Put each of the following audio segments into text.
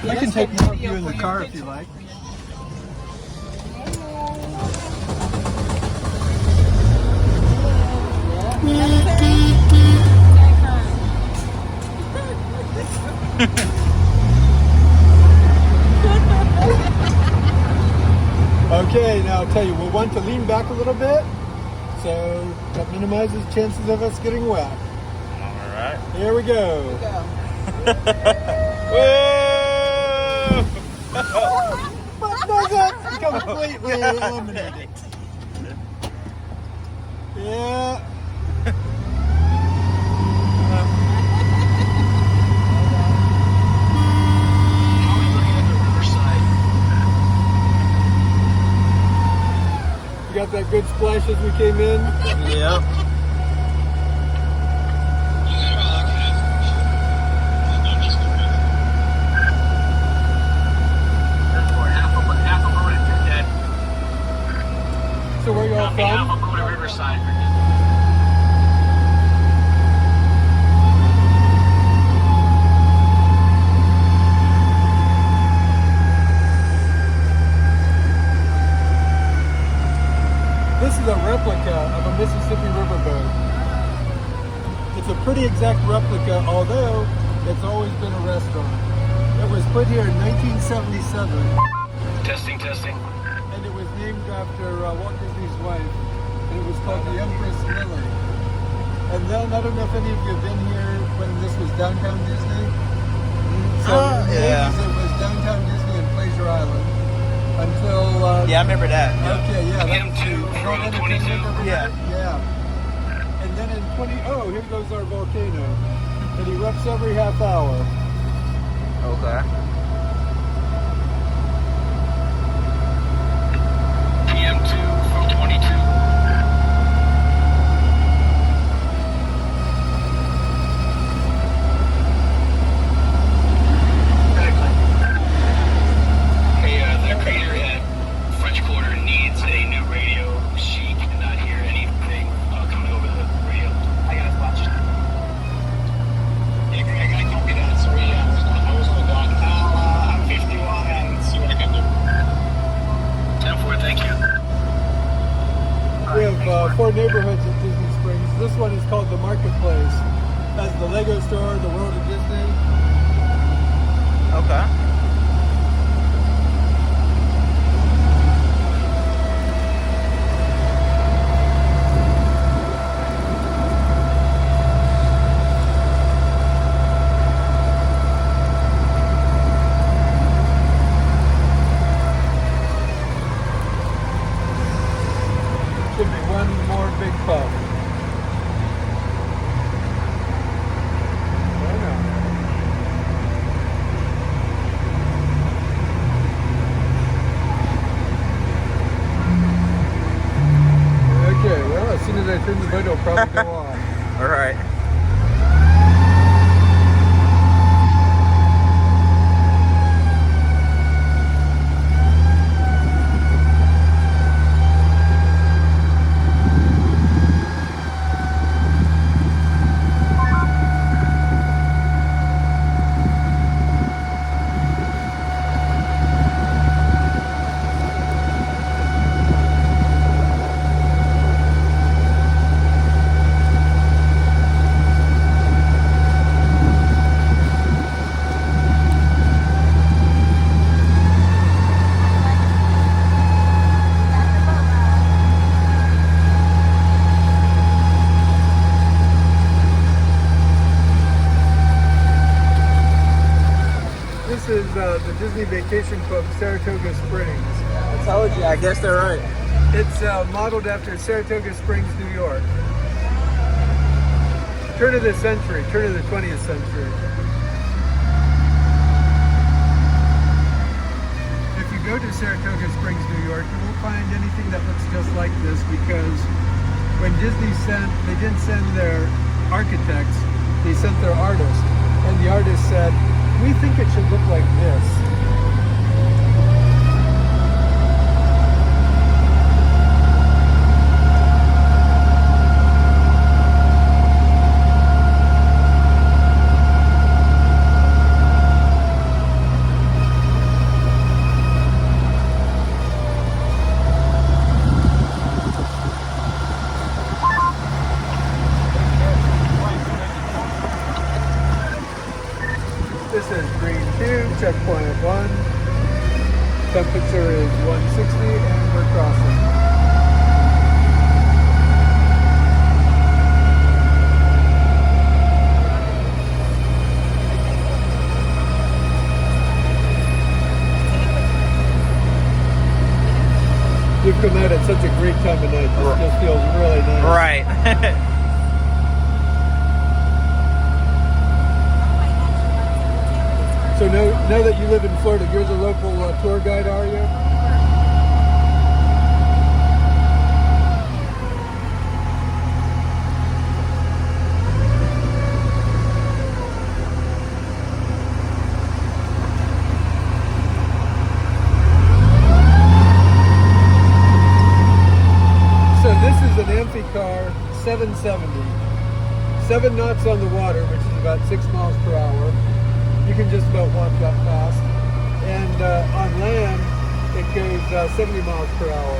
I can take more of you in the car if you like. Okay, now I'll tell you, we'll want to lean back a little bit, so that minimizes chances of us getting wet. All right. Here we go. Whoa! What does it completely eliminate it? Yeah. You got that good splash as we came in? Yep. So where you all from? Riverside. This is a replica of a Mississippi riverboat. It's a pretty exact replica, although it's always been a restaurant. It was put here in 1977. Testing. And it was named after Walt Disney's wife. And it was called the Empress Lily. And then, I don't know if any of you have been here when this was Downtown Disney. So in the 80s it was Downtown Disney and Pleasure Island. Until... Yeah, I remember that. Okay, yeah. M2 from 22. Yeah. And then in here goes our volcano. It erupts every half hour. Okay. PM2 from 22. Hey, the crater at French Quarter needs a new radio. She cannot hear anything coming over the radio. I gotta watch that. Yeah, I gotta copy that. Sorry, I was on the dock. I'm 51 and see what I can do. 10-4, thank you. We have 4 neighborhoods at Disney Springs. This one is called the Marketplace. It has the Lego store, the World of Disney. Okay. Should be one more big puff. I know. Okay, well, as soon as I turn the boat, it'll probably go off. All right. This is the Disney Vacation Club, Saratoga Springs. I told you. I guess they're right. It's modeled after Saratoga Springs, New York. Turn of the century, turn of the 20th century. If you go to Saratoga Springs, New York, you won't find anything that looks just like this, because when Disney they didn't send their architects, they sent their artist. And the artist said, we think it should look like this. 2, checkpoint 1. Temperature is 160 and we're crossing. You've come out at such a great time of night. This just feels really nice. Right. So now that you live in Florida, you're the local tour guide, are you? Amphicar 770, 7 knots on the water, which is about 6 miles per hour. You can just about walk that fast. And on land, it goes 70 miles per hour.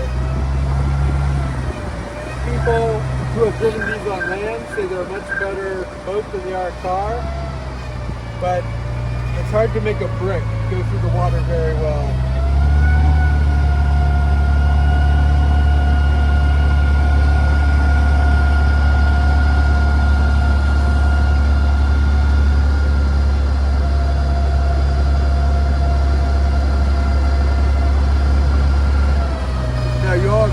People who have driven these on land say they're a much better boat than they are a car, but it's hard to make a brick go through the water very well.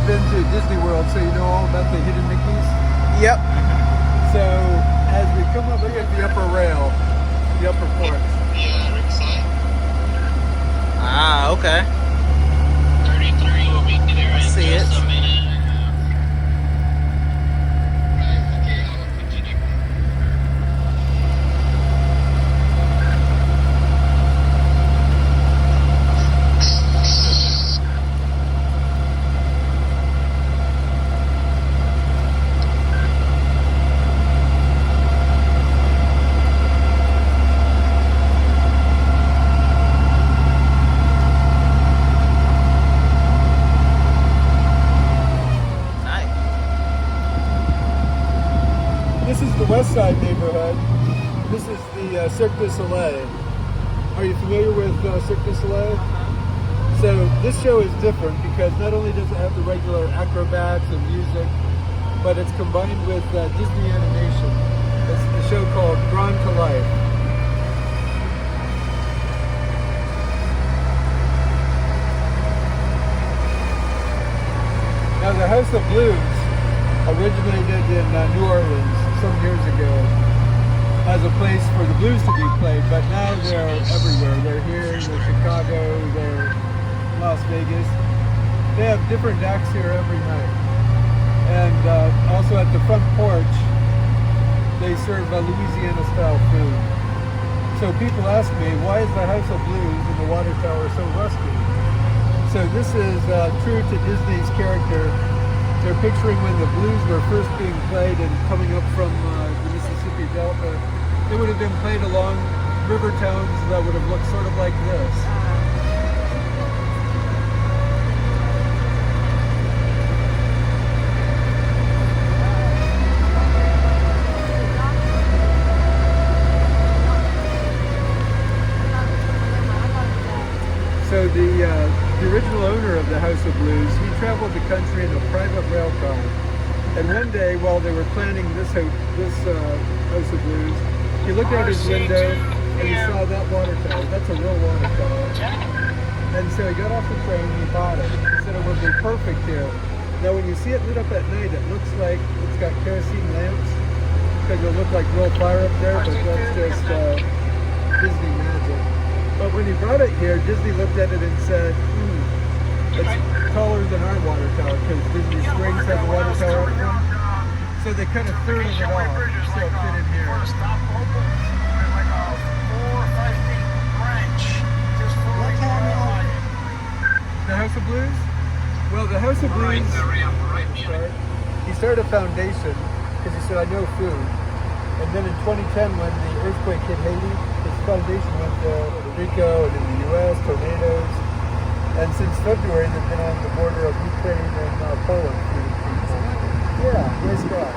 Been to Disney World, so you know all about the hidden Mickeys? Yep. So as we come up, look at the upper rail, the upper porch. Yeah, ringside. Ah, okay. 33 will be there in See it. just a minute. Right, okay, I'll continue. This is the West Side neighborhood. This is the Cirque du Soleil. Are you familiar with Cirque du Soleil? So this show is different because not only does it have the regular acrobats and music, but it's combined with Disney animation. It's a show called Drawn to Life. Now the House of Blues originated in New Orleans some years ago as a place for the blues to be played, but now they're everywhere. They're here, they're Chicago, they're Las Vegas. They have different acts here every night. And also at the front porch, they serve Louisiana-style food. So people ask me, why is the House of Blues in the water tower so rusty? So this is true to Disney's character. They're picturing when the blues were first being played and coming up from the Mississippi Delta. They would have been played along river towns that would have looked sort of like this. So the original owner of the House of Blues, he traveled the country in a private rail car. And one day, while they were planning this House of Blues, he looked out his window and he saw that water tower. That's a real water tower. And so he got off the train and he bought it. He said it would be perfect here. Now when you see it lit up at night, it looks like it's got kerosene lamps, because it'll look like real fire up there, but that's just Disney magic. But when he brought it here, Disney looked at it and said, it's taller than our water tower, because Disney Springs has a water tower up front. So they kind of thirded it off, so it fit in here. The House of Blues? Well, the House of Blues, he started a foundation, because he said, I know food. And then in 2010, when the earthquake hit Haiti, his foundation went to Puerto Rico and in the US, tornadoes. And since February, they've been on the border of Ukraine and Poland feeding people. Yeah, nice guy.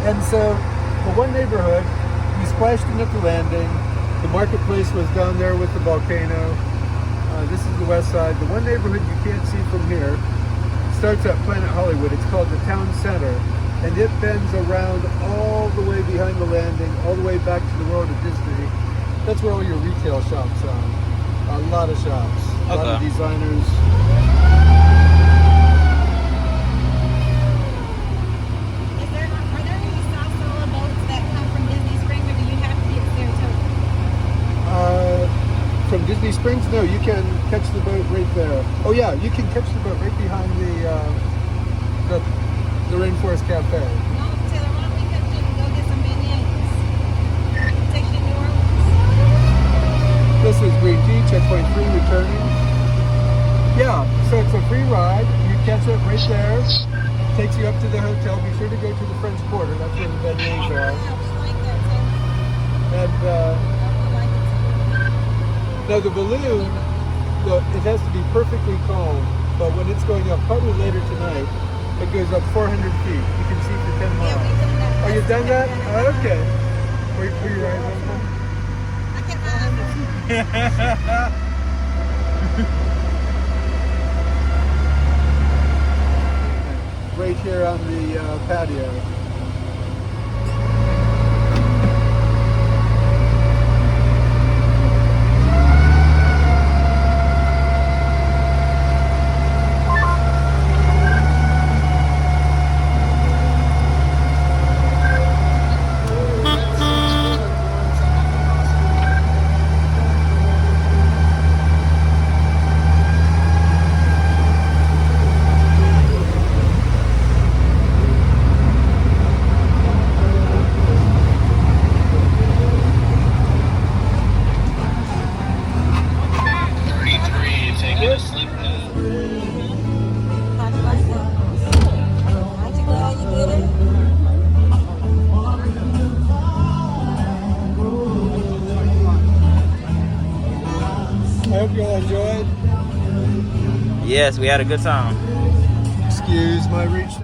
And so, for one neighborhood, we splashed in at the landing, The marketplace was down there with the volcano. This is the west side. The one neighborhood you can't see from here starts at Planet Hollywood. It's called the Town Center, and it bends around all the way behind the landing, all the way back to the World of Disney. That's where all your retail shops are. A lot of shops, a lot of designers. Are there any salsa boats that come from Disney Springs, or do you have to be at Saratoga? From Disney Springs? No, you can catch the boat right there. Oh yeah, you can catch the boat right behind the Rainforest Cafe. No, Taylor, why don't we come to go get some beignets? Take you to New Orleans. This is Green Tea, checkpoint 3, returning. Yeah, so it's a free ride. You catch it right there. Takes you up to the hotel. Be sure to go to the French Quarter. That's where the beignets are. And now the balloon, it has to be perfectly calm, but when it's going up, probably later tonight, it goes up 400 feet. You can see for 10 miles. Oh, you've done that? Oh, okay. Were you riding on that? I can't Right here on the patio. I hope you all enjoyed. Yes, we had a good time. Excuse my reach.